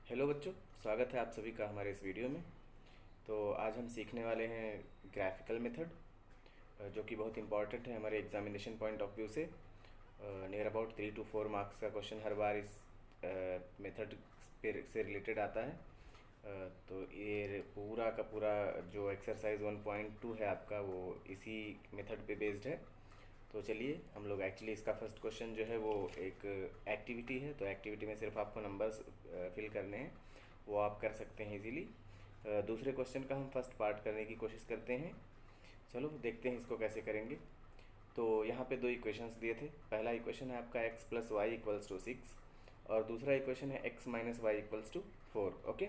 Hello बच्चों, स्वागत है आप सभी का हमारे इस वीडियो में। तो आज हम सीखने वाले हैं ग्राफिकल मेथड, जो कि बहुत इंपॉर्टेंट है हमारे एग्जामिनेशन पॉइंट ऑफ व्यू से। नियर अबाउट 3 to 4 मार्क्स का क्वेश्चन हर बार इस मेथड से रिलेटेड आता है। तो ये पूरा का पूरा जो एक्सरसाइज 1.2 है आपका, वो इसी मेथड पे बेस्ड है। तो चलिए हम लोग एक्चुअली इसका फर्स्ट क्वेश्चन जो है वो एक एक्टिविटी है। तो एक्टिविटी में सिर्फ आपको नंबर्स फिल करने हैं, वो आप कर सकते हैं इजीली। दूसरे क्वेश्चन का हम फर्स्ट पार्ट करने की कोशिश करते हैं। चलो देखते हैं इसको कैसे करेंगे। तो यहाँ पे दो इक्वेशंस दिए थे। पहला इक्वेशन है आपका x plus Y equals to 6 और दूसरा इक्वेशन है x minus Y equals to 4। Okay,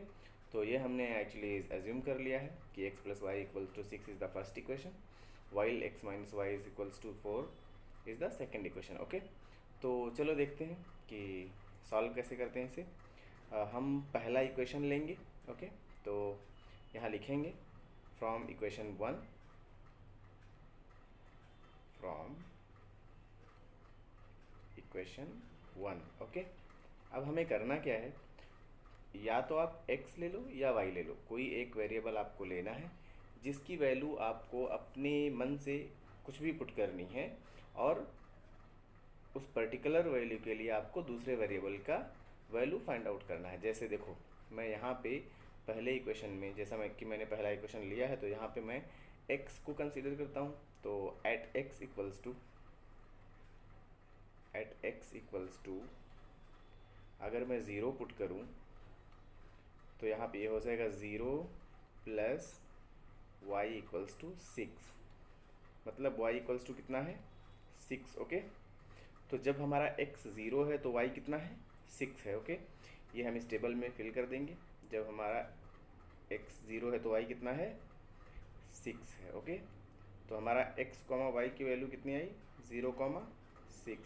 तो ये हमने एक्चुअली एज्यूम कर लिया है कि x plus Y equals to 6 is the first equation, while x minus Y is equals to 4 is the second equation. Okay, तो चलो देखते हैं कि सॉल्व कैसे करते हैं इसे। हम पहला इक्वेशन लेंगे। ओके, तो यहाँ लिखेंगे from equation 1, from equation 1। Okay, अब हमें करना क्या है, या तो आप x ले लो या y ले लो, कोई एक वेरिएबल आपको लेना है जिसकी वैल्यू आपको अपने मन से कुछ भी पुट करनी है, और उस पर्टिकुलर वैल्यू के लिए आपको दूसरे वेरिएबल का वैल्यू फाइंड आउट करना है। जैसे देखो, मैं यहाँ पे पहले इक्वेशन में, जैसा मैंने पहला इक्वेशन लिया है, तो यहाँ पे मैं x को कंसीडर करता हूँ। तो एट x इक्वल्स टू अगर मैं ज़ीरो पुट करूँ तो यहाँ पे ये हो जाएगा 0 प्लस वाई इक्वल्स टू 6, मतलब y इक्वल्स टू कितना है 6। ओके, तो जब हमारा x 0 है तो y कितना है 6 है। ओके, ये हम इस टेबल में फिल कर देंगे। जब हमारा x 0 है तो y कितना है 6 है। ओके, तो हमारा x, y की वैल्यू कितनी आई 0, 6।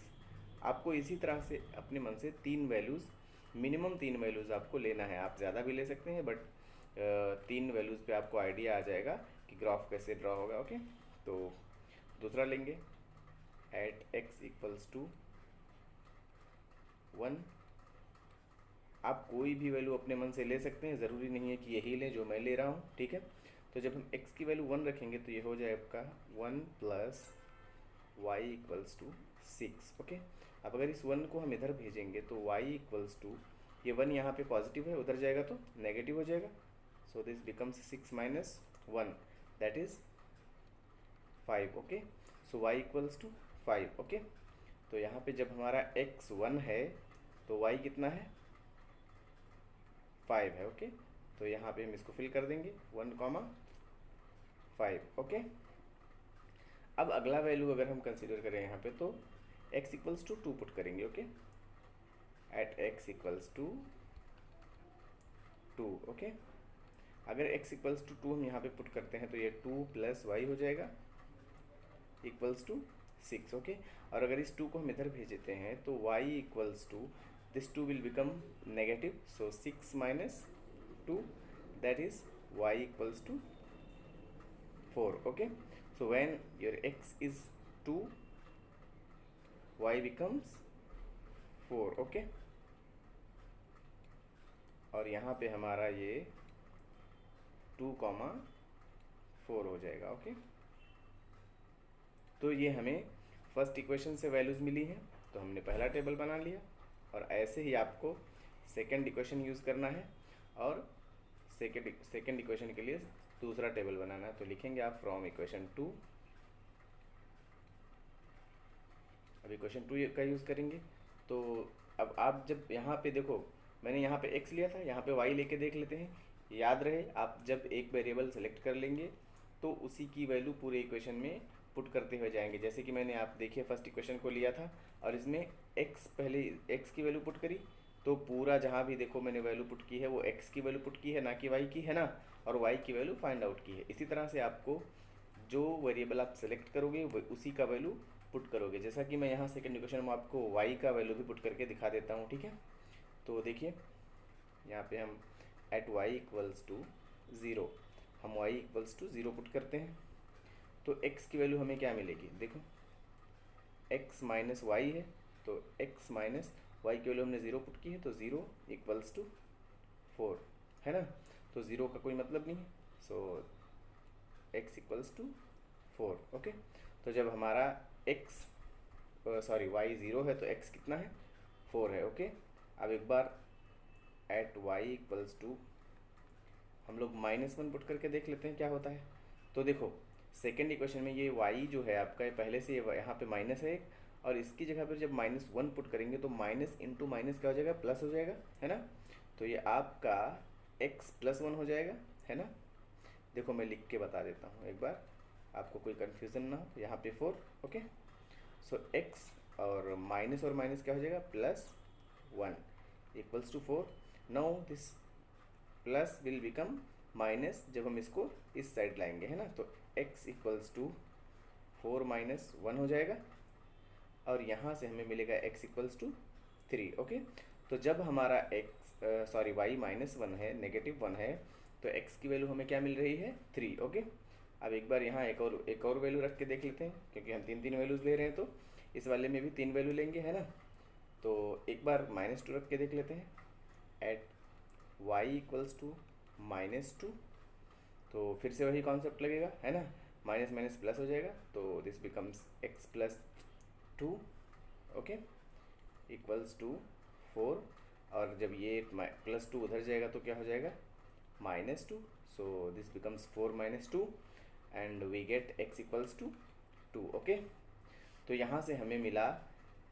आपको इसी तरह से अपने मन से मिनिमम तीन वैल्यूज़ आपको लेना है। आप ज़्यादा भी ले सकते हैं, बट 3 वैल्यूज़ पे आपको आइडिया आ जाएगा कि ग्राफ कैसे ड्रॉ होगा। ओके, तो दूसरा लेंगे एट x इक्वल्स टू 1। आप कोई भी वैल्यू अपने मन से ले सकते हैं, ज़रूरी नहीं है कि यही लें जो मैं ले रहा हूँ। ठीक है, तो जब हम x की वैल्यू 1 रखेंगे तो ये हो जाए आपका 1 plus Y equals to 6। Okay, अब अगर इस 1 को हम इधर भेजेंगे तो y इक्वल्स टू, ये 1 यहाँ पे पॉजिटिव है, उधर जाएगा तो नेगेटिव हो जाएगा। So this becomes 6 minus 1, that is 5। Okay, so y equals to 5। Okay, तो यहाँ पे जब हमारा x 1 है तो y कितना है 5 है। ओके, तो यहाँ पे हम इसको फिल कर देंगे 1, 5। ओके, अब अगला वैल्यू अगर हम कंसीडर करें यहाँ पे तो x इक्वल्स टू 2 पुट करेंगे। Okay, at x equals to 2। Okay, अगर x इक्वल्स टू 2 हम यहाँ पे पुट करते हैं तो ये 2 प्लस वाई हो जाएगा इक्वल्स टू 6। ओके, और अगर इस 2 को हम इधर भेज देते हैं तो y equals to, this 2 will become negative, so 6 minus 2, that is y equals to 4। Okay, so when your x is 2, y becomes 4। Okay, और यहाँ पे हमारा ये 2, 4 हो जाएगा। ओके, तो ये हमें फर्स्ट इक्वेशन से वैल्यूज़ मिली हैं, तो हमने पहला टेबल बना लिया, और ऐसे ही आपको सेकेंड इक्वेशन यूज़ करना है, और सेकेंड इक्वेशन के लिए दूसरा टेबल बनाना है। तो लिखेंगे आप फ्रॉम इक्वेशन 2, अब इक्वेशन 2 का यूज़ करेंगे। तो अब आप जब यहाँ पे देखो, मैंने यहाँ पे x लिया था, यहाँ पे y लेके देख लेते हैं। याद रहे, आप जब एक वेरिएबल सेलेक्ट कर लेंगे तो उसी की वैल्यू पूरे इक्वेशन में पुट करते हुए जाएंगे। जैसे कि मैंने, आप देखिए, फर्स्ट इक्वेशन को लिया था और इसमें पहले x की वैल्यू पुट करी, तो पूरा जहाँ भी देखो मैंने वैल्यू पुट की है वो x की वैल्यू पुट की है, ना कि y की, है ना, और y की वैल्यू फाइंड आउट की है। इसी तरह से आपको जो वेरिएबल आप सेलेक्ट करोगे उसी का वैल्यू पुट करोगे। जैसा कि मैं यहाँ सेकेंड इक्वेशन में आपको y का वैल्यू भी पुट करके दिखा देता हूँ। ठीक है, तो देखिए यहाँ पे हम एट y इक्वल्स टू 0, हम y इक्वल्स टू 0 पुट करते हैं, तो x की वैल्यू हमें क्या मिलेगी, देखो x माइनस वाई है, तो x माइनस वाई की वैल्यू हमने 0 पुट की है, तो 0 इक्वल्स टू 4 है ना, तो ज़ीरो का कोई मतलब नहीं है। सो x इक्वल्स टू 4। ओके, तो जब हमारा y 0 है तो x कितना है, 4 है। ओके, अब एक बार एट y इक्वल्स टू हम लोग -1 पुट करके देख लेते हैं क्या होता है। तो देखो सेकेंड इक्वेशन में ये y जो है आपका पहले से यहाँ पे माइनस है एक, और इसकी जगह पर जब -1 पुट करेंगे तो माइनस इंटू माइनस क्या हो जाएगा, प्लस हो जाएगा, है ना। तो ये आपका x +1 हो जाएगा, है ना। देखो मैं लिख के बता देता हूँ एक बार, आपको कोई कन्फ्यूज़न ना हो। यहाँ पे 4, ओके। सो x और माइनस क्या हो जाएगा, +1 equals to 4। Now this plus will become minus जब हम इसको इस साइड लाएंगे, है ना। तो x इक्वल्स टू 4 - 1 हो जाएगा, और यहाँ से हमें मिलेगा x इक्वल्स टू 3। ओके, तो जब हमारा y -1 है, -1 है, तो x की वैल्यू हमें क्या मिल रही है, 3। ओके, अब एक बार यहाँ एक और वैल्यू रख के देख लेते हैं, क्योंकि हम तीन वैल्यूज़ ले रहे हैं तो इस वाले में भी 3 वैल्यू लेंगे, है ना। तो एक बार -2 रख के देख लेते हैं, एट y इक्वल्स टू -2। तो फिर से वही कॉन्सेप्ट लगेगा, है ना, माइनस प्लस हो जाएगा, तो this becomes x +2, okay, equals to 4। और जब ये +2 उधर जाएगा तो क्या हो जाएगा, -2। So this becomes 4 - 2 and we get x equals to 2। Okay, तो यहाँ से हमें मिला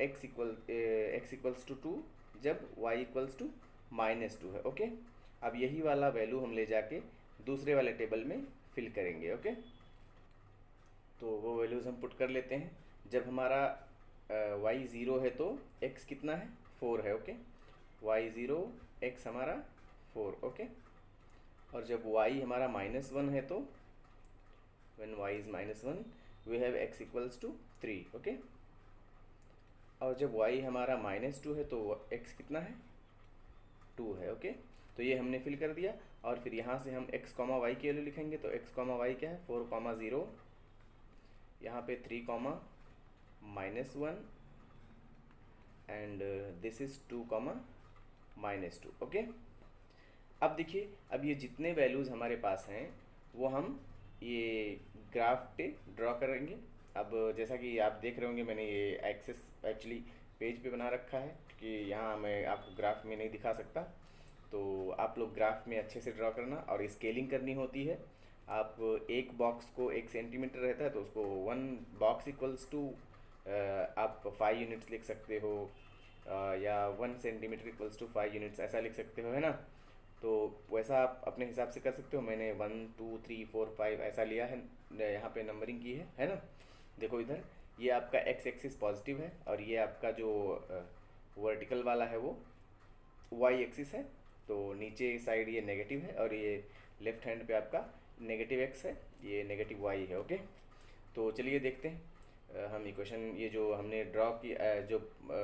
x इक्वल्स टू 2 जब y इक्वल्स टू -2 है। ओके, अब यही वाला वैल्यू हम ले जाके दूसरे वाले टेबल में फिल करेंगे। ओके, तो वो वैल्यूज़ हम पुट कर लेते हैं। जब हमारा y 0 है तो x कितना है, 4 है। ओके, y 0 x हमारा 4। ओके, और जब y हमारा -1 है तो when y is -1 we have x equals to 3। Okay, और जब y हमारा -2 है तो x कितना है, 2 है। ओके, तो ये हमने फिल कर दिया, और फिर यहाँ से हम x, y की वैल्यू लिखेंगे। तो x, y क्या है, 4, 0, यहाँ पे 3, -1 एंड दिस इज़ 2, -2। ओके, अब देखिए, अब ये जितने वैल्यूज़ हमारे पास हैं वो हम ये ग्राफ पे ड्रॉ करेंगे। अब जैसा कि आप देख रहे होंगे, मैंने ये एक्सेस एक्चुअली पेज पे बना रखा है, क्योंकि यहाँ मैं आपको ग्राफ में नहीं दिखा सकता। तो आप लोग ग्राफ में अच्छे से ड्रॉ करना, और स्केलिंग करनी होती है। आप एक बॉक्स को 1 सेंटीमीटर रहता है तो उसको 1 बॉक्स इक्वल्स टू आप 5 यूनिट्स लिख सकते हो, या 1 सेंटीमीटर इक्वल्स टू 5 यूनिट्स ऐसा लिख सकते हो, है ना। तो वैसा आप अपने हिसाब से कर सकते हो। मैंने 1 2 3 4 5 ऐसा लिया है, यहाँ पे नंबरिंग की है ना। देखो इधर ये आपका x एक्सिस पॉजिटिव है, और ये आपका जो वर्टिकल वाला है वो y एक्सिस है। तो नीचे साइड ये नेगेटिव है, और ये लेफ्ट हैंड पे आपका नेगेटिव x है, ये नेगेटिव y है। ओके, तो चलिए देखते हैं। हम इक्वेशन ये जो हमने ड्रॉ की जो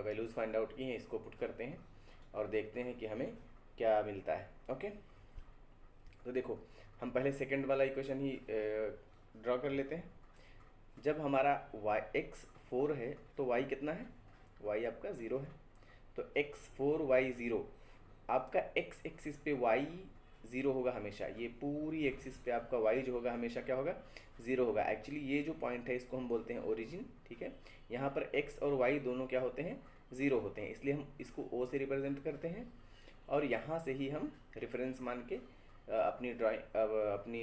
वैल्यूज़ फाइंड आउट की हैं इसको पुट करते हैं, और देखते हैं कि हमें क्या मिलता है। ओके, तो देखो हम पहले सेकंड वाला इक्वेशन ही ड्रॉ कर लेते हैं। जब हमारा x 4 है तो y कितना है, y आपका 0 है। तो x 4 y 0, आपका x एक्सिस पे y 0 होगा हमेशा। ये पूरी एक्सिस पे आपका y जो होगा हमेशा क्या होगा, 0 होगा। एक्चुअली ये जो पॉइंट है इसको हम बोलते हैं ओरिजिन, ठीक है। यहाँ पर x और y दोनों क्या होते हैं, 0 होते हैं, इसलिए हम इसको o से रिप्रेजेंट करते हैं, और यहाँ से ही हम रेफरेंस मान के अपनी अपनी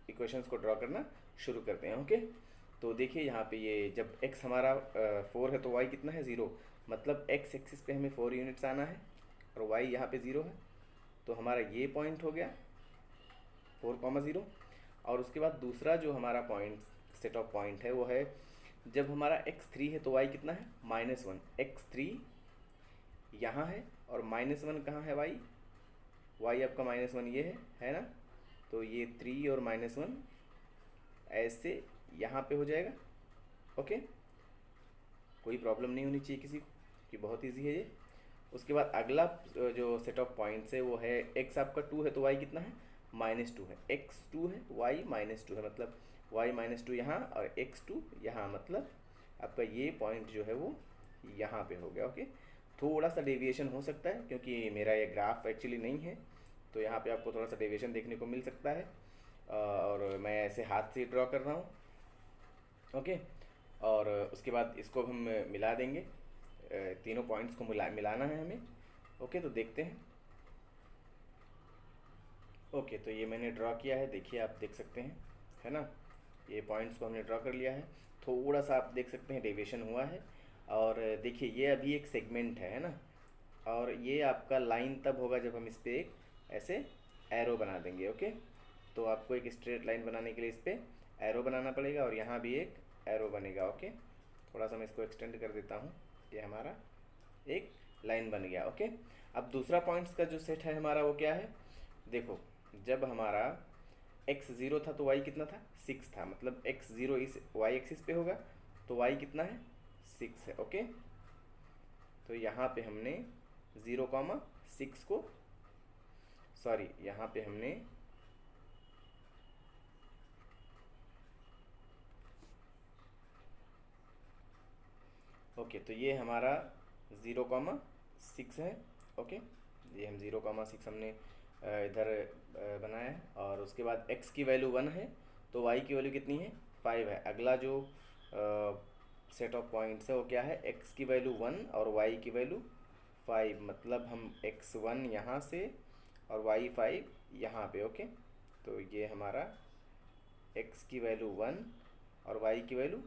इक्वेशंस को ड्रॉ करना शुरू करते हैं। ओके, तो देखिए यहाँ पे ये जब x हमारा 4 है तो y कितना है, 0। मतलब x एक्सिस पे हमें 4 यूनिट्स आना है, और y यहाँ पे 0 है। तो हमारा ये पॉइंट हो गया 4, 0। और उसके बाद दूसरा जो हमारा पॉइंट सेट ऑफ पॉइंट है वो है जब हमारा x 3 है तो y कितना है, -1। x 3 यहाँ है, और -1 कहाँ है, y आपका -1 ये है ना। तो ये 3 और -1 ऐसे यहाँ पे हो जाएगा। ओके, कोई प्रॉब्लम नहीं होनी चाहिए किसी को, कि बहुत इजी है ये। उसके बाद अगला जो सेट ऑफ पॉइंट्स है वो है x आपका 2 है तो y कितना है, -2 है। x 2 है, y -2 है, मतलब y -2 यहाँ और x 2 यहाँ, मतलब आपका ये पॉइंट जो है वो यहाँ पे हो गया। ओके, थोड़ा सा डेविएशन हो सकता है क्योंकि मेरा ये ग्राफ एक्चुअली नहीं है, तो यहाँ पे आपको थोड़ा सा डेविएशन देखने को मिल सकता है। और मैं ऐसे हाथ से ड्रॉ कर रहा हूँ, ओके। और उसके बाद इसको हम मिला देंगे, तीनों पॉइंट्स को मिलाना है हमें, ओके। तो देखते हैं, ओके। तो ये मैंने ड्रॉ किया है, देखिए आप देख सकते हैं, है ना। ये पॉइंट्स को हमने ड्रॉ कर लिया है। थोड़ा सा आप देख सकते हैं डेविएशन हुआ है। और देखिए ये अभी एक सेगमेंट है ना। और ये आपका लाइन तब होगा जब हम इस पर एक ऐसे एरो बना देंगे, ओके। तो आपको एक स्ट्रेट लाइन बनाने के लिए इस पर एरो बनाना पड़ेगा और यहाँ भी एक एरो बनेगा, ओके। थोड़ा सा मैं इसको एक्सटेंड कर देता हूँ, ये हमारा एक लाइन बन गया, ओके। अब दूसरा पॉइंट्स का जो सेट है हमारा वो क्या है, देखो। जब हमारा x ज़ीरो था तो y कितना था, 6 था। मतलब x ज़ीरो इस y एक्सिस पे होगा तो y कितना है, 6 है, ओके। तो यहाँ पे हमने 0,6 को, सॉरी यहाँ पे हमने ओके, तो ये हमारा 0,6 है, ओके। ये हम 0,6 हमने इधर बनाया है। और उसके बाद x की वैल्यू 1 है तो y की वैल्यू कितनी है, 5 है। अगला जो सेट ऑफ पॉइंट्स है वो क्या है, x की वैल्यू 1 और y की वैल्यू 5। मतलब हम x1 यहाँ से और y5 यहाँ पे, ओके। तो ये हमारा x की वैल्यू 1 और y की वैल्यू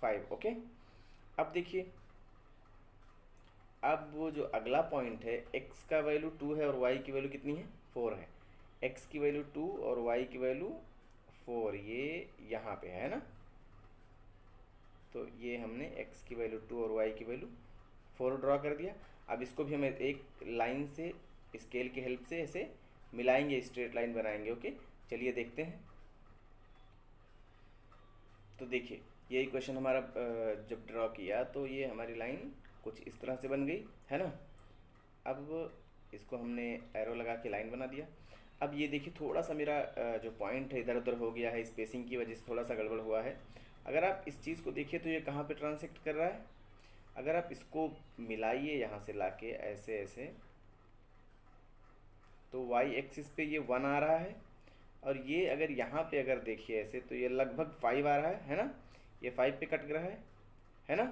5, ओके। अब देखिए, अब वो जो अगला पॉइंट है, x का वैल्यू 2 है और y की वैल्यू कितनी है, 4 है। x की वैल्यू 2 और y की वैल्यू 4, ये यहाँ पे है ना। तो ये हमने x की वैल्यू 2 और y की वैल्यू 4 ड्रॉ कर दिया। अब इसको भी हमें एक लाइन से, स्केल की हेल्प से ऐसे मिलाएंगे, स्ट्रेट लाइन बनाएंगे, ओके। चलिए देखते हैं। तो देखिए ये इक्वेशन हमारा जब ड्रॉ किया तो ये हमारी लाइन कुछ इस तरह से बन गई, है ना। अब इसको हमने एरो लगा के लाइन बना दिया। अब ये देखिए थोड़ा सा मेरा जो पॉइंट है इधर उधर हो गया है, स्पेसिंग की वजह से थोड़ा सा गड़बड़ हुआ है। अगर आप इस चीज़ को देखिए तो ये कहाँ पे ट्रांसेक्ट कर रहा है, अगर आप इसको मिलाइए यहाँ से लाके ऐसे ऐसे, तो वाई एक्सिस पे ये 1 आ रहा है। और ये अगर यहाँ पे अगर देखिए ऐसे तो ये लगभग 5 आ रहा है ना। ये 5 पे कट रहा है ना।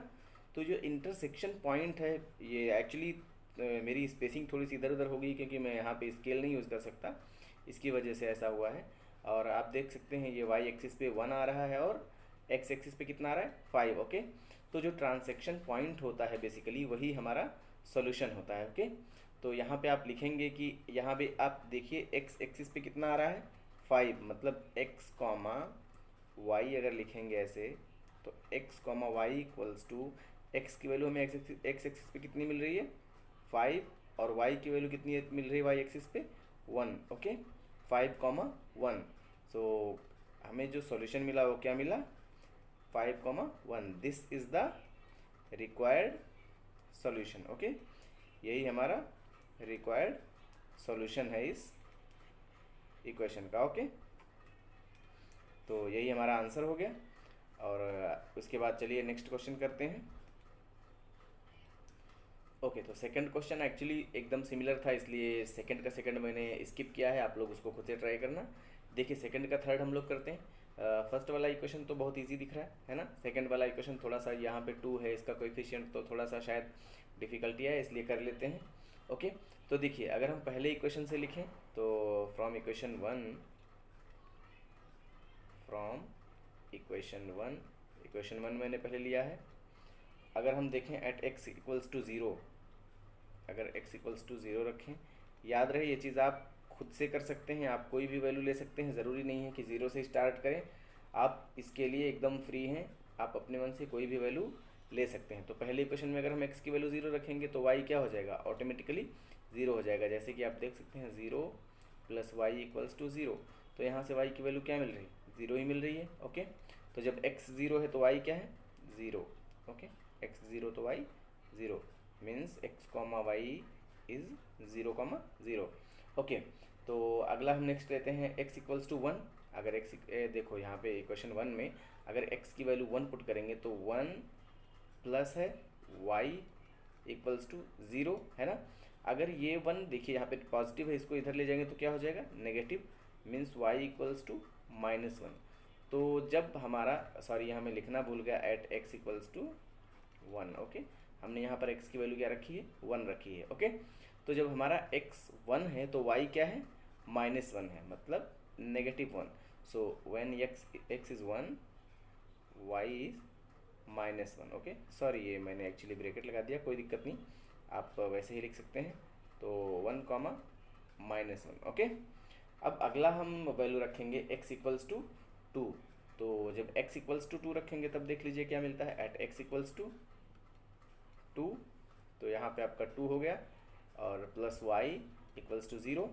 तो जो इंटरसेक्शन पॉइंट है, ये एक्चुअली मेरी स्पेसिंग थोड़ी सी इधर उधर हो गई क्योंकि मैं यहाँ पे स्केल नहीं यूज़ कर सकता, इसकी वजह से ऐसा हुआ है। और आप देख सकते हैं ये वाई एक्सिस पे 1 आ रहा है और एक्स एक्सिस पे कितना आ रहा है, 5, ओके। तो जो ट्रांसेक्शन पॉइंट होता है बेसिकली वही हमारा सॉल्यूशन होता है, ओके। तो यहाँ पे आप लिखेंगे कि यहाँ पे आप देखिए एक्स एक्सिस पे कितना आ रहा है, 5। मतलब x कॉमा वाई अगर लिखेंगे ऐसे तो x comma Y equals to, X की वैल्यू हमें एक्स एक्सिस पे कितनी मिल रही है, 5। और y की वैल्यू कितनी मिल रही है वाई एक्सिस पे, 1, ओके। 5,1। सो हमें जो सॉल्यूशन मिला वो क्या मिला, 5,1। This is the required solution, okay. यही हमारा रिक्वायर्ड सॉल्यूशन है इस इक्वेशन का, ओके। तो यही हमारा आंसर हो गया। और उसके बाद चलिए नेक्स्ट क्वेश्चन करते हैं। ओके, तो सेकंड क्वेश्चन एक्चुअली एकदम सिमिलर था, इसलिए सेकंड का सेकंड मैंने स्किप किया है, आप लोग उसको खुद से ट्राई करना। देखिए सेकंड का थर्ड हम लोग करते हैं। फर्स्ट वाला इक्वेशन तो बहुत इजी दिख रहा है ना। सेकंड वाला इक्वेशन थोड़ा सा, यहाँ पे 2 है इसका कोएफिशिएंट, तो थोड़ा सा शायद डिफ़िकल्टी है, इसलिए कर लेते हैं, ओके। तो देखिए अगर हम पहले इक्वेशन से लिखें तो फ्रॉम इक्वेशन वन मैंने पहले लिया है। अगर हम देखें एट x इक्वल्स टू 0, अगर x इक्वल्स टू 0 रखें, याद रहे ये चीज़ आप खुद से कर सकते हैं, आप कोई भी वैल्यू ले सकते हैं, ज़रूरी नहीं है कि 0 से स्टार्ट करें। आप इसके लिए एकदम फ्री हैं, आप अपने मन से कोई भी वैल्यू ले सकते हैं। तो पहले इक्वेशन में अगर हम x की वैल्यू 0 रखेंगे तो y क्या हो जाएगा, ऑटोमेटिकली 0 हो जाएगा। जैसे कि आप देख सकते हैं 0 प्लस वाई इक्वल्स टू 0, तो यहाँ से y की वैल्यू क्या मिल रही है, 0 ही मिल रही है, ओके। तो जब x 0 है तो y क्या है, 0, ओके। x 0 तो y 0, means x comma Y is 0,0, okay. तो अगला हम नेक्स्ट लेते हैं x इक्वल्स टू 1। अगर x देखो यहाँ पे इक्वेशन 1 में अगर x की वैल्यू 1 पुट करेंगे तो 1 प्लस है y इक्वल्स टू 0 है ना। अगर ये 1 देखिए यहाँ पे पॉजिटिव है, इसको इधर ले जाएंगे तो क्या हो जाएगा negative, means y equals to -1। तो जब हमारा सॉरी यहाँ मैं लिखना भूल गया, at x equals to 1। Okay, हमने यहाँ पर x की वैल्यू क्या रखी है 1 रखी है। ओके, तो जब हमारा x 1 है तो y क्या है -1 है, मतलब -1। So when x is 1 y is -1। Okay, sorry ये मैंने एक्चुअली ब्रैकेट लगा दिया, कोई दिक्कत नहीं, आप वैसे ही लिख सकते हैं। तो 1 -1। ओके, अब अगला हम वैल्यू रखेंगे x इक्वल्स टू 2। तो जब x इक्वल्स टू 2 रखेंगे तब देख लीजिए क्या मिलता है, एट x इक्वल्स टू 2। तो यहाँ पे आपका 2 हो गया, और plus y equals to 0।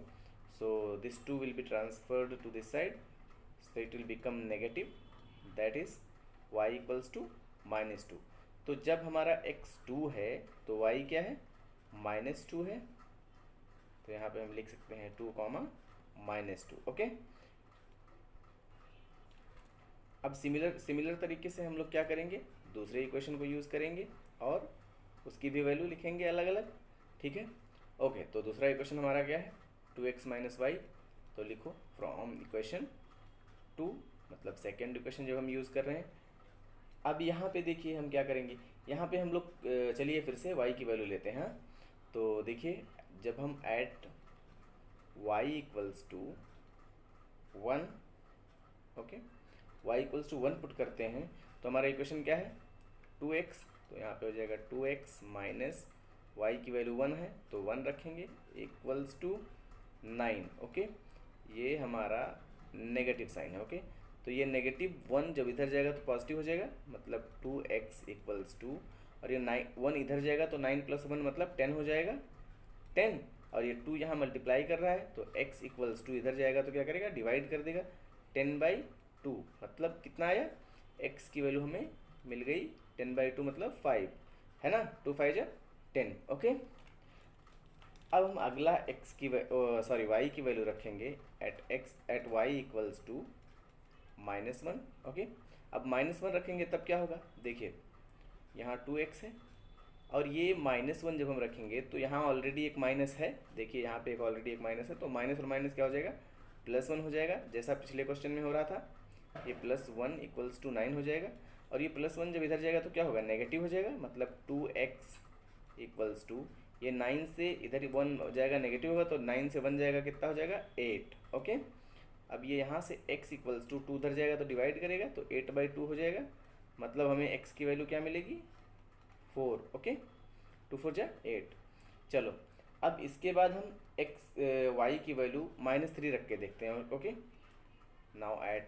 So this 2 will be transferred to this side, so it will become negative, that is y equals to -2। तो जब हमारा x 2 है तो y क्या है -2 है। तो यहाँ पे हम लिख सकते हैं 2, -2। ओके, अब सिमिलर तरीके से हम लोग क्या करेंगे, दूसरे इक्वेशन को यूज़ करेंगे और उसकी भी वैल्यू लिखेंगे अलग अलग। ठीक है, ओके, तो दूसरा इक्वेशन हमारा क्या है 2x - y। तो लिखो फ्रॉम इक्वेशन 2, मतलब सेकेंड इक्वेशन जो हम यूज़ कर रहे हैं। अब यहाँ पे देखिए हम क्या करेंगे, यहाँ पे हम लोग चलिए फिर से y की वैल्यू लेते हैं। हाँ, तो देखिए जब हम at y equals to 1, okay, y equals to 1 put करते हैं तो हमारा इक्वेशन क्या है 2x। तो यहाँ पे हो जाएगा 2x माइनस y की वैल्यू 1 है तो 1 रखेंगे इक्वल्स टू 9। ओके, ये हमारा नेगेटिव साइन है। ओके, तो ये -1 जब इधर जाएगा तो पॉजिटिव हो जाएगा, मतलब 2x इक्वल्स टू, और ये 1 इधर जाएगा तो 9 + 1 मतलब 10 हो जाएगा 10, और ये 2 यहाँ मल्टीप्लाई कर रहा है तो x इक्वल्स टू इधर जाएगा तो क्या करेगा डिवाइड कर देगा 10/2, मतलब कितना आया x की वैल्यू हमें मिल गई 10/2 मतलब 5 है ना, 2 5 जा 10। ओके, अब हम अगला x की सॉरी y की वैल्यू रखेंगे at y equals to -1। Okay, अब -1 रखेंगे तब क्या होगा, देखिए यहाँ 2x है और ये -1 जब हम रखेंगे तो यहाँ ऑलरेडी एक माइनस है, देखिए यहाँ पे एक ऑलरेडी एक माइनस है, तो माइनस और माइनस क्या हो जाएगा +1 हो जाएगा, जैसा पिछले क्वेश्चन में हो रहा था। ये +1 इक्वल्स टू 9 हो जाएगा, और ये +1 जब इधर जाएगा तो क्या होगा नेगेटिव हो जाएगा, मतलब 2x इक्वल्स टू, ये 9 से इधर 1 हो जाएगा नेगेटिव होगा, तो 9 से 1 जाएगा कितना हो जाएगा 8। ओके, अब ये यहाँ से x इक्वल्स टू 2 उधर जाएगा तो डिवाइड करेगा तो 8/2 हो जाएगा, मतलब हमें x की वैल्यू क्या मिलेगी 4। ओके, 2 4 जा 8। चलो, अब इसके बाद हम y की वैल्यू -3 रख के देखते हैं। Okay, now at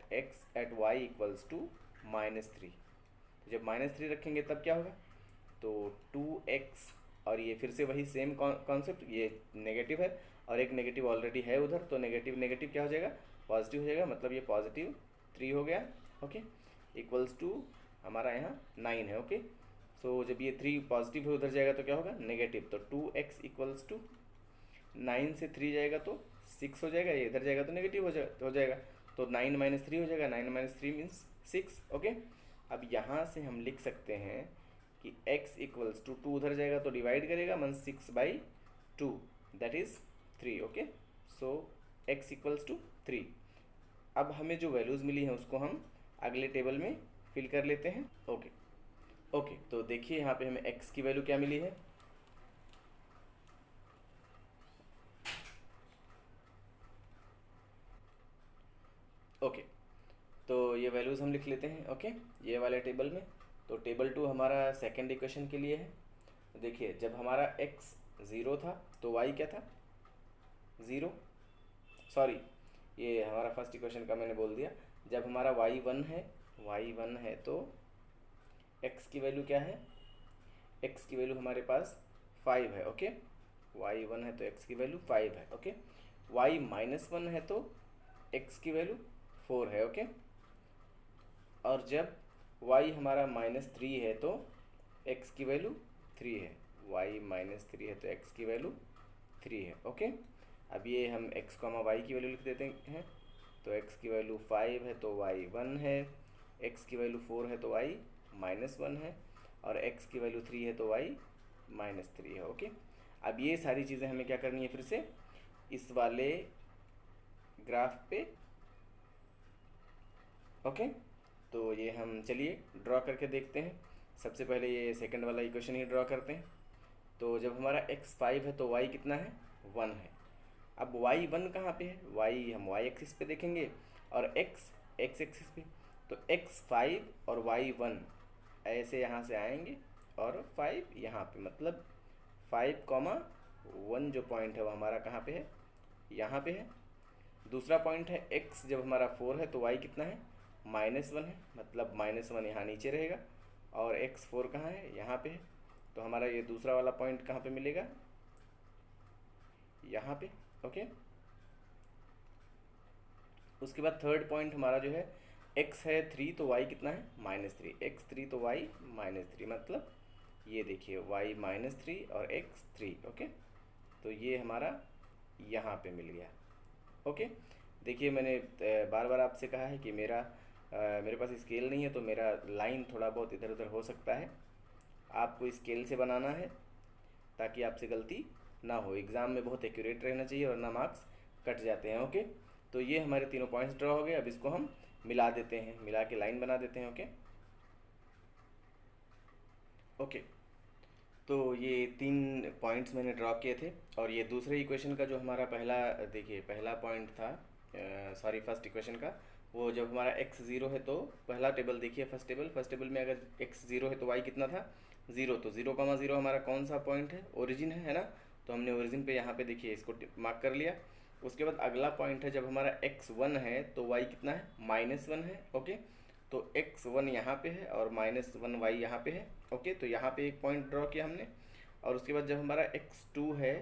y equals to -3। तो जब -3 रखेंगे तब क्या होगा, तो 2x, और ये फिर से वही सेम कॉन्सेप्ट, ये नेगेटिव है और एक नेगेटिव ऑलरेडी है उधर, तो नेगेटिव नेगेटिव क्या हो जाएगा पॉजिटिव हो जाएगा, मतलब ये +3 हो गया। ओके, इक्वल्स टू हमारा यहाँ 9 है। ओके, सो जब ये 3 पॉजिटिव है उधर जाएगा तो क्या होगा नेगेटिव, तो 2x इक्वल्स टू 9 से 3 जाएगा तो 6 हो जाएगा, ये इधर जाएगा तो नेगेटिव हो जाएगा, तो 9 - 3 हो जाएगा, 9 - 3 मीन्स 6। ओके, अब यहाँ से हम लिख सकते हैं कि x इक्वल्स टू 2 उधर जाएगा तो डिवाइड करेगा, means 6/2 that is 3। Okay, so x equals to 3। अब हमें जो वैल्यूज़ मिली हैं उसको हम अगले टेबल में फिल कर लेते हैं। ओके, तो देखिए यहाँ पे हमें x की वैल्यू क्या मिली है, ओके, तो ये वैल्यूज़ हम लिख लेते हैं। ओके, ये वाले टेबल में, तो टेबल 2 हमारा सेकेंड इक्वेशन के लिए है। देखिए जब हमारा x 0 था तो y क्या था 0, सॉरी ये हमारा फर्स्ट इक्वेशन का मैंने बोल दिया। जब हमारा y 1 है तो x की वैल्यू क्या है, x की वैल्यू हमारे पास 5 है। ओके, y 1 है तो x की वैल्यू 5 है। ओके, y -1 है तो x की वैल्यू 4 है। ओके, और जब y हमारा -3 है तो x की वैल्यू 3 है, y -3 है तो x की वैल्यू 3 है। ओके, अब ये हम x, y की वैल्यू लिख देते हैं, तो x की वैल्यू 5 है तो y 1 है, x की वैल्यू 4 है तो y -1 है, और x की वैल्यू 3 है तो y -3 है। ओके, अब ये सारी चीज़ें हमें क्या करनी है फिर से इस वाले ग्राफ पे। ओके, तो ये हम चलिए ड्रॉ करके देखते हैं। सबसे पहले ये सेकंड वाला इक्वेशन ही ड्रॉ करते हैं। तो जब हमारा x 5 है तो y कितना है, 1 है। अब y 1 कहाँ पे है, y हम y एक्सिस पे देखेंगे और x x एक्सिस पे। तो x 5 और y 1 ऐसे यहाँ से आएंगे और 5 यहाँ पे, मतलब 5, 1 जो पॉइंट है वो हमारा कहाँ पे है, यहाँ पे है। दूसरा पॉइंट है x जब हमारा 4 है तो y कितना है, -1 है, मतलब -1 यहाँ नीचे रहेगा और x 4 कहाँ है, यहाँ पे है। तो हमारा ये दूसरा वाला पॉइंट कहाँ पे मिलेगा, यहाँ पे। ओके, उसके बाद थर्ड पॉइंट हमारा जो है x है 3 तो y कितना है, -3। x 3 तो y -3, मतलब ये देखिए y -3 और x 3। ओके, तो ये हमारा यहाँ पे मिल गया। ओके, देखिए मैंने बार बार आपसे कहा है कि मेरे पास स्केल नहीं है तो मेरा लाइन थोड़ा बहुत इधर उधर हो सकता है। आपको स्केल से बनाना है ताकि आपसे गलती ना हो। एग्ज़ाम में बहुत एक्यूरेट रहना चाहिए वरना मार्क्स कट जाते हैं। ओके, तो ये हमारे तीनों पॉइंट्स ड्रॉ हो गए। अब इसको हम मिला देते हैं, मिला के लाइन बना देते हैं। ओके ओके, तो ये 3 पॉइंट्स मैंने ड्रॉ किए थे। और ये दूसरे इक्वेशन का जो हमारा पहला, देखिए पहला पॉइंट था, सॉरी फर्स्ट इक्वेशन का, वो जब हमारा x 0 है तो पहला टेबल देखिए, फर्स्ट टेबल में अगर x 0 है तो y कितना था, 0। तो 0,0 हमारा कौन सा पॉइंट है, ओरिजिन है ना। तो हमने ओरिजिन पे यहाँ पे देखिए इसको मार्क कर लिया। उसके बाद अगला पॉइंट है जब हमारा x 1 है तो y कितना है, -1 है। ओके, तो x 1 यहाँ पे है और -1 y यहाँ पे है। ओके, तो यहाँ पे एक पॉइंट ड्रॉ किया हमने। और उसके बाद जब हमारा x 2 है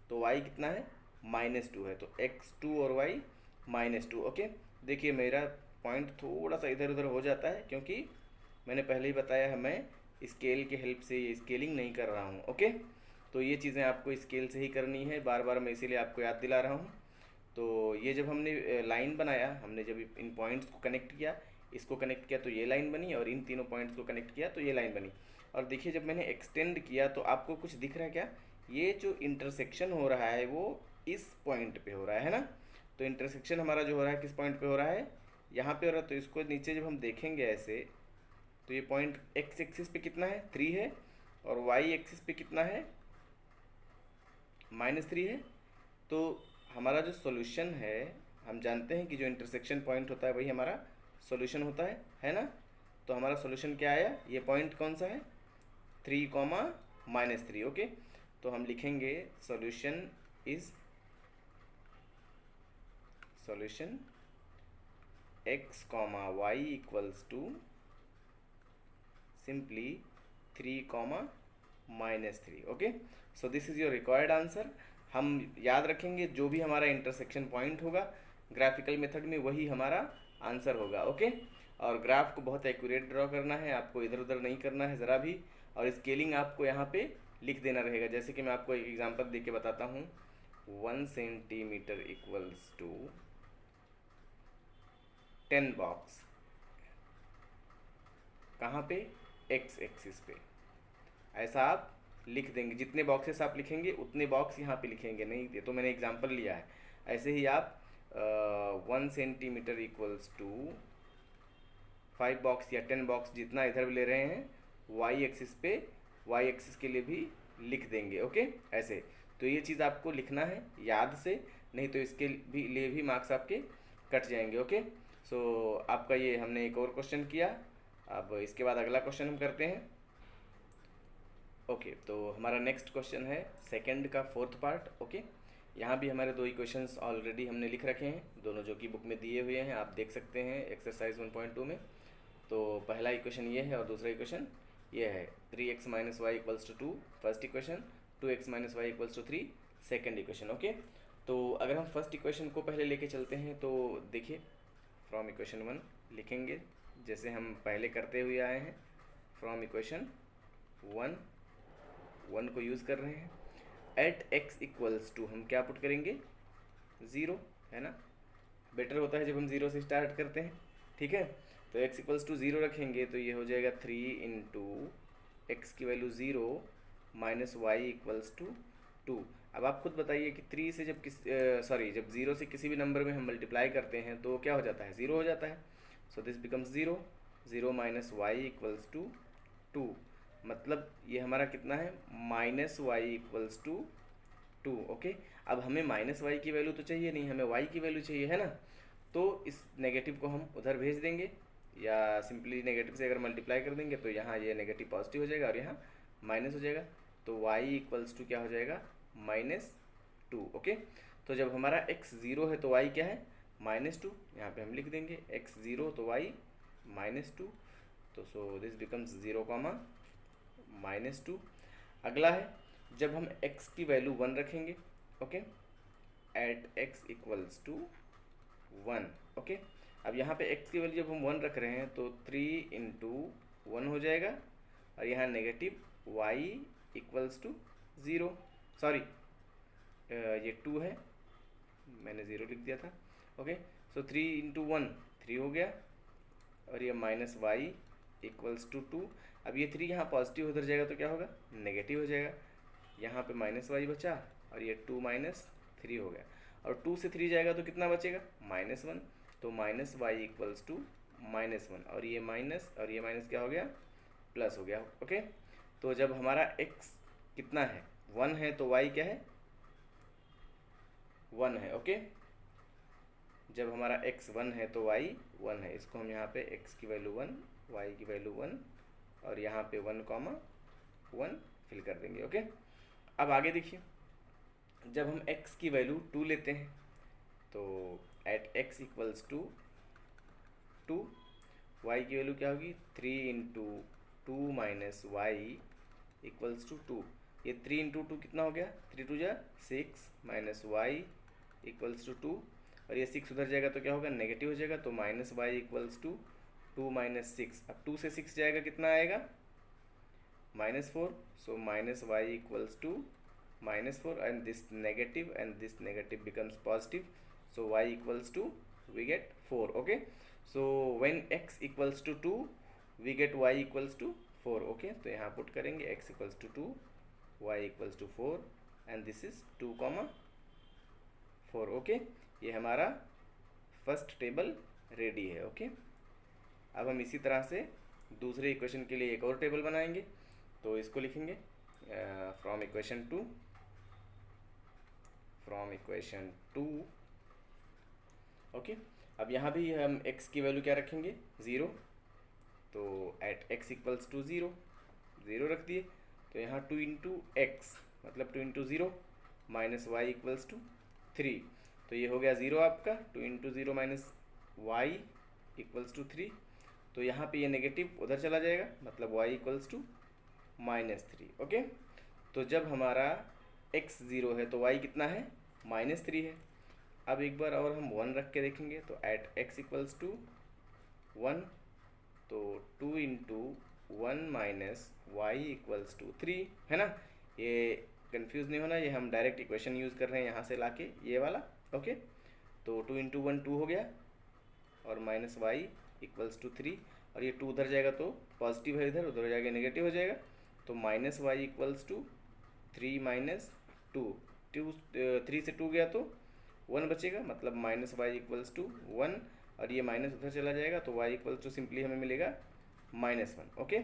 तो y कितना है, -2 है। तो x 2 और y -2। ओके, देखिए मेरा पॉइंट थोड़ा सा इधर उधर हो जाता है क्योंकि मैंने पहले ही बताया है मैं स्केल के हेल्प से ये स्केलिंग नहीं कर रहा हूँ। ओके, तो ये चीज़ें आपको स्केल से ही करनी है, बार बार मैं इसीलिए आपको याद दिला रहा हूँ। तो ये जब हमने लाइन बनाया, हमने जब इन पॉइंट्स को कनेक्ट किया, इसको कनेक्ट किया तो ये लाइन बनी, और इन तीनों पॉइंट्स को कनेक्ट किया तो ये लाइन बनी। और देखिए जब मैंने एक्सटेंड किया तो आपको कुछ दिख रहा है क्या, ये जो इंटरसेक्शन हो रहा है वो इस पॉइंट पे हो रहा है ना। तो इंटरसेक्शन हमारा जो हो रहा है किस पॉइंट पे हो रहा है, यहाँ पे हो रहा है। तो इसको नीचे जब हम देखेंगे ऐसे तो ये पॉइंट x एक्सिस पे कितना है, 3 है, और y एक्सिस पे कितना है, -3 है। तो हमारा जो सॉल्यूशन है, हम जानते हैं कि जो इंटरसेक्शन पॉइंट होता है वही हमारा सॉल्यूशन होता है ना। तो हमारा सॉल्यूशन क्या आया, ये पॉइंट कौन सा है, 3, -3। ओके, तो हम लिखेंगे solution is solution x, y equals to simply 3, -3। Okay, so this is your required answer. हम याद रखेंगे जो भी हमारा इंटरसेक्शन पॉइंट होगा ग्राफिकल मेथड में वही हमारा आंसर होगा। ओके, और ग्राफ को बहुत एक्यूरेट ड्रॉ करना है, आपको इधर उधर नहीं करना है ज़रा भी। और स्केलिंग आपको यहाँ पे लिख देना रहेगा। जैसे कि मैं आपको एक एग्जांपल दे के बताता हूँ, 1 सेंटीमीटर इक्वल्स टू 10 बॉक्स, कहाँ पे, x एक्सिस पे। ऐसा आप लिख देंगे, जितने बॉक्सेस आप लिखेंगे उतने बॉक्स यहाँ पे लिखेंगे। नहीं, ये तो मैंने एग्जांपल लिया है। ऐसे ही आप 1 सेंटीमीटर इक्वल्स टू 5 बॉक्स या 10 बॉक्स जितना इधर भी ले रहे हैं y एक्सिस पे, y एक्सिस के लिए भी लिख देंगे। ओके, ऐसे। तो ये चीज़ आपको लिखना है याद से, नहीं तो इसके भी लिए भी मार्क्स आपके कट जाएंगे। ओके, सो आपका ये हमने एक और क्वेश्चन किया। अब इसके बाद अगला क्वेश्चन हम करते हैं। ओके, तो हमारा नेक्स्ट क्वेश्चन है सेकंड का 4th पार्ट। ओके, यहाँ भी हमारे 2 इक्वेशंस ऑलरेडी हमने लिख रखे हैं, दोनों जो कि बुक में दिए हुए हैं, आप देख सकते हैं एक्सरसाइज 1.2 में। तो पहला इक्वेशन ये है और दूसरा इक्वेशन ये है। 3x - y equals to 2 first equation, 2x - y equals to 3 second equation. Okay, तो अगर हम फर्स्ट इक्वेशन को पहले लेके चलते हैं तो देखिए फ्रॉम इक्वेशन 1 लिखेंगे जैसे हम पहले करते हुए आए हैं। फ्रॉम इक्वेशन 1 को यूज़ कर रहे हैं। एट x इक्वल्स टू हम क्या पुट करेंगे, 0, है ना। बेटर होता है जब हम 0 से स्टार्ट करते हैं, ठीक है। तो x इक्वल्स टू 0 रखेंगे तो ये हो जाएगा 3 इंटू एक्स की value 0 minus Y equals to 2। अब आप खुद बताइए कि 3 से जब जब 0 से किसी भी नंबर में हम मल्टीप्लाई करते हैं तो क्या हो जाता है, 0 हो जाता है। So this becomes 0, 0 minus Y equals to 2। मतलब ये हमारा कितना है, minus Y equals to 2। Okay, अब हमें माइनस वाई की वैल्यू तो चाहिए नहीं, हमें वाई की वैल्यू चाहिए, है ना। तो इस नेगेटिव को हम उधर भेज देंगे, या सिंपली नेगेटिव से अगर मल्टीप्लाई कर देंगे तो यहाँ ये नेगेटिव पॉजिटिव हो जाएगा और यहाँ माइनस हो जाएगा। तो y इक्वल्स टू क्या हो जाएगा, -2। ओके, तो जब हमारा x 0 है तो y क्या है, -2। यहाँ पे हम लिख देंगे x 0 तो y -2। तो सो दिस बिकम्स 0, -2। अगला है जब हम x की वैल्यू 1 रखेंगे। Okay, at x equals to 1। Okay, अब यहाँ पे x की वैल्यू जब हम 1 रख रहे हैं तो 3 इंटू 1 हो जाएगा, और यहाँ negative y equals to 0, sorry ये 2 है, मैंने 0 लिख दिया था। ओके, सो 3 इंटू 1 3 हो गया, और ये माइनस वाई इक्वल्स टू 2। अब ये 3 यहाँ पॉजिटिव उधर जाएगा तो क्या होगा, नेगेटिव हो जाएगा। यहाँ पे माइनस वाई बचा, और ये 2 माइनस 3 हो गया, और 2 से 3 जाएगा तो कितना बचेगा, -1। तो माइनस वाई इक्वल्स टू -1, और ये माइनस क्या हो गया, प्लस हो गया। ओके, तो जब हमारा x कितना है, 1 है, तो y क्या है, 1 है। ओके, जब हमारा x 1 है तो y 1 है। इसको हम यहाँ पे x की वैल्यू 1, y की वैल्यू 1, और यहाँ पे 1, फिल कर देंगे। ओके, अब आगे देखिए, जब हम x की वैल्यू 2 लेते हैं तो at x equals to 2, y की वैल्यू क्या होगी, 3 into 2 minus Y equals to 2। ये 3 इंटू 2 कितना हो गया, 3 2 जा 6, माइनस वाई इक्वल्स टू 2, और ये 6 उधर जाएगा तो क्या होगा, नेगेटिव हो जाएगा। तो minus Y equals to 2 minus 6। अब 2 से 6 जाएगा कितना आएगा, -4। So minus Y equals to -4, and this negative becomes positive, so y equals to, we get 4. Okay, so when x equals to 2 we get y equals to 4. Okay, तो यहाँ put करेंगे x equals to 2, y equals to 4, and this is 2, 4. Okay, ये हमारा first table ready है। Okay, अब हम इसी तरह से दूसरे इक्वेशन के लिए एक और टेबल बनाएंगे। तो इसको लिखेंगे फ्रॉम इक्वेशन 2। ओके, अब यहाँ भी हम x की वैल्यू क्या रखेंगे, 0। तो एट x इक्वल्स टू 0 रख दिए। तो यहाँ 2 इंटू एक्स मतलब 2 into 0 minus Y equals to 3। तो ये हो गया 0 आपका, 2 into 0 minus Y equals to 3। तो यहाँ पे ये नेगेटिव उधर चला जाएगा, मतलब y इक्वल्स टू -3। ओके, तो जब हमारा x 0 है तो y कितना है, -3 है। अब एक बार और हम 1 रख के देखेंगे। तो एट x इक्वल्स टू 1, तो 2 into 1 minus Y equals to 3, है ना। ये कंफ्यूज नहीं होना, ये हम डायरेक्ट इक्वेशन यूज़ कर रहे हैं यहाँ से लाके, ये वाला। ओके, तो 2 इंटू 1 2 हो गया, और माइनस वाई इक्वल्स टू 3, और ये 2 उधर जाएगा तो पॉजिटिव है, इधर उधर जाएगा नेगेटिव हो जाएगा। तो minus Y equals to 3 minus 2, 3 से 2 गया तो 1 बचेगा, मतलब माइनस वाई इक्वल्स टू 1, और ये माइनस उधर चला जाएगा तो y इक्वल्स टू सिंपली हमें मिलेगा -1। ओके,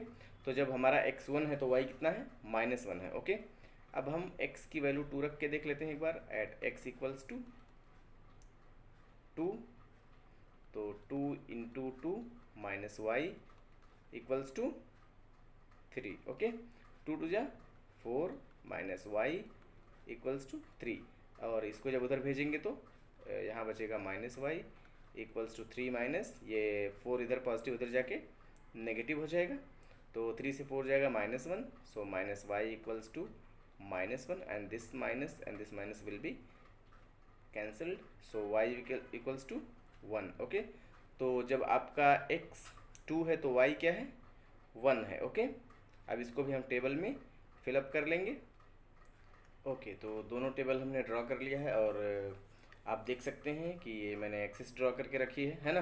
तो जब हमारा x 1 है तो y कितना है, -1 है। ओके, अब हम x की वैल्यू 2 रख के देख लेते हैं एक बार। एट x इक्वल्स टू 2, तो 2 into 2 minus Y equals to 3। Okay, 2 2 जा 4 माइनस वाई इक्वल्स टू 3, और इसको जब उधर भेजेंगे तो यहाँ बचेगा minus Y equals to 3 minus ये 4 इधर पॉजिटिव उधर जाके नेगेटिव हो जाएगा। तो 3 से 4 जाएगा -1, so minus Y equals to -1, and this minus will be cancelled, so y equals to 1। Okay, तो जब आपका x 2 है तो y क्या है, 1 है। ओके, अब इसको भी हम टेबल में फिलअप कर लेंगे। ओके, तो दोनों टेबल हमने ड्रॉ कर लिया है, और आप देख सकते हैं कि ये मैंने एक्सिस ड्रॉ करके रखी है ना।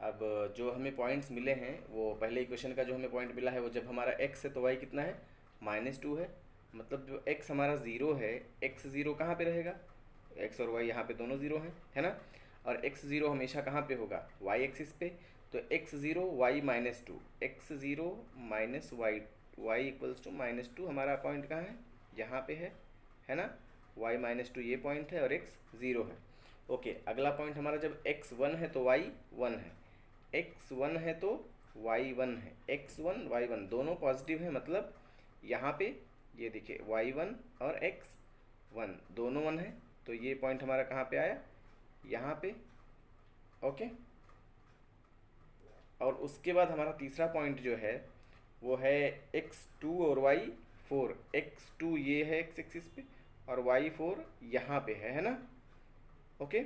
अब जो हमें पॉइंट्स मिले हैं, वो पहले इक्वेशन का जो हमें पॉइंट मिला है वो जब हमारा x है तो y कितना है, -2 है। मतलब जो x हमारा ज़ीरो है, x ज़ीरो कहाँ पे रहेगा, x और y यहाँ पे दोनों ज़ीरो हैं, है ना। और x ज़ीरो हमेशा कहाँ पे होगा, y एक्सिस पे। तो x zero y minus two, x zero minus y, y equals to minus two, हमारा पॉइंट कहाँ है, यहाँ पे है ना। y माइनस टू ये पॉइंट है और x ज़ीरो है। ओके, अगला पॉइंट हमारा जब x वन है तो y वन है, x वन है तो y वन है, x वन y वन दोनों पॉजिटिव है, मतलब यहाँ पे ये देखिए y वन और x वन दोनों वन है। तो ये पॉइंट हमारा कहाँ पे आया, यहाँ पे। ओके, और उसके बाद हमारा तीसरा पॉइंट जो है वो है x2 और y4। x2 ये है x एक्सिस पे और y4 यहाँ पे है ना। ओके,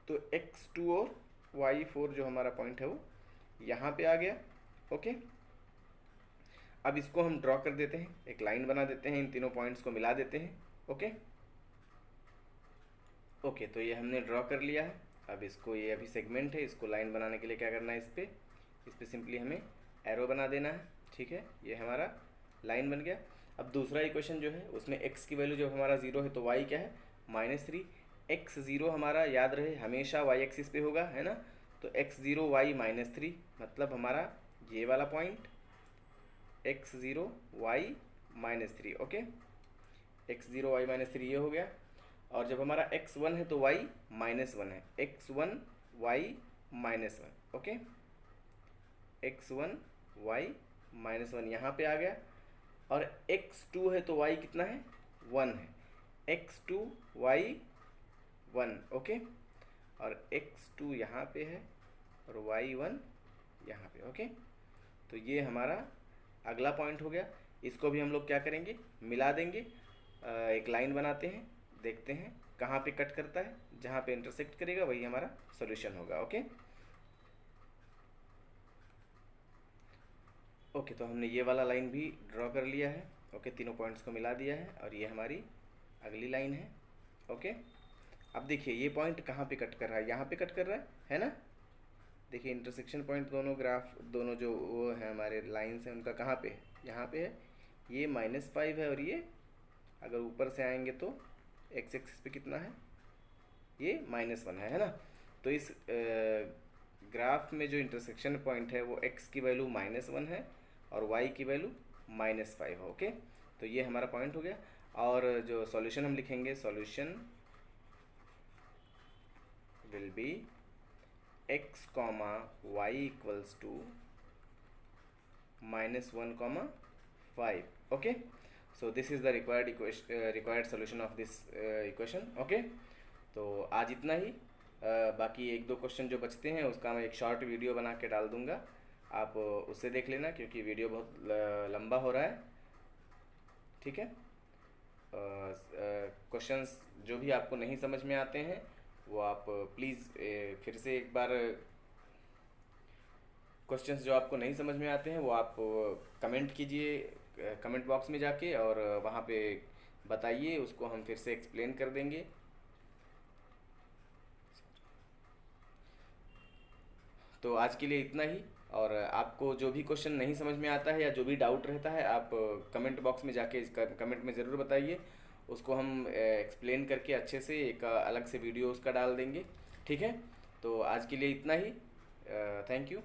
तो x2 और y4 जो हमारा पॉइंट है वो यहाँ पे आ गया। ओके, अब इसको हम ड्रॉ कर देते हैं, एक लाइन बना देते हैं, इन तीनों पॉइंट्स को मिला देते हैं। ओके ओके, तो ये हमने ड्रॉ कर लिया है। अब इसको, ये अभी सेगमेंट है, इसको लाइन बनाने के लिए क्या करना है, इस पे सिंपली हमें एरो बना देना है। ठीक है, ये हमारा लाइन बन गया। अब दूसरा इक्वेशन जो है उसमें x की वैल्यू जब हमारा ज़ीरो है तो y क्या है, -3। x ज़ीरो हमारा याद रहे हमेशा y एक्सिस पे होगा, है ना। तो x ज़ीरो y -3 मतलब हमारा ये वाला point x zero y -3। Okay, x zero y -3 ये हो गया। और जब हमारा x1 है तो y -1 है, x1 y -1। Okay, x1 y -1 यहाँ पे आ गया। और x2 है तो y कितना है, 1 है, x2 y 1। ओके, और x2 यहाँ पे है और y1 यहाँ पे। ओके, तो ये हमारा अगला पॉइंट हो गया। इसको भी हम लोग क्या करेंगे, मिला देंगे, एक लाइन बनाते हैं, देखते हैं कहाँ पे कट करता है, जहाँ पे इंटरसेक्ट करेगा वही हमारा सॉल्यूशन होगा। ओके ओके, तो हमने ये वाला लाइन भी ड्रॉ कर लिया है। ओके, तीनों पॉइंट्स को मिला दिया है और ये हमारी अगली लाइन है। ओके, अब देखिए ये पॉइंट कहाँ पे कट कर रहा है, यहाँ पे कट कर रहा है ना। देखिए इंटरसेक्शन पॉइंट दोनों ग्राफ, दोनों जो वो है हमारे लाइन्स हैं उनका कहाँ पे है, यहाँ पे है। ये -5 है और ये अगर ऊपर से आएंगे तो x एक्सिस पे कितना है, ये -1 है ना। तो इस ग्राफ में जो इंटरसेक्शन पॉइंट है वो x की वैल्यू -1 है और y की वैल्यू -5 है। ओके, तो ये हमारा पॉइंट हो गया। और जो सॉल्यूशन हम लिखेंगे, solution will be x, y equals to -1, 5। Okay, so this is the required solution of this equation। okay, तो आज इतना ही। बाकी एक दो क्वेश्चन जो बचते हैं उसका मैं एक शॉर्ट वीडियो बना के डाल दूंगा, आप उससे देख लेना क्योंकि वीडियो बहुत लंबा हो रहा है। ठीक है, क्वेश्चंस जो भी आपको नहीं समझ में आते हैं वो आप प्लीज़ फिर से एक बार, क्वेश्चंस जो आपको नहीं समझ में आते हैं वो आप कमेंट कीजिए कमेंट बॉक्स में जाके, और वहाँ पे बताइए, उसको हम फिर से एक्सप्लेन कर देंगे। तो आज के लिए इतना ही, और आपको जो भी क्वेश्चन नहीं समझ में आता है या जो भी डाउट रहता है आप कमेंट बॉक्स में जाके कमेंट में ज़रूर बताइए, उसको हम एक्सप्लेन करके अच्छे से एक अलग से वीडियो उसका डाल देंगे। ठीक है, तो आज के लिए इतना ही। Thank you.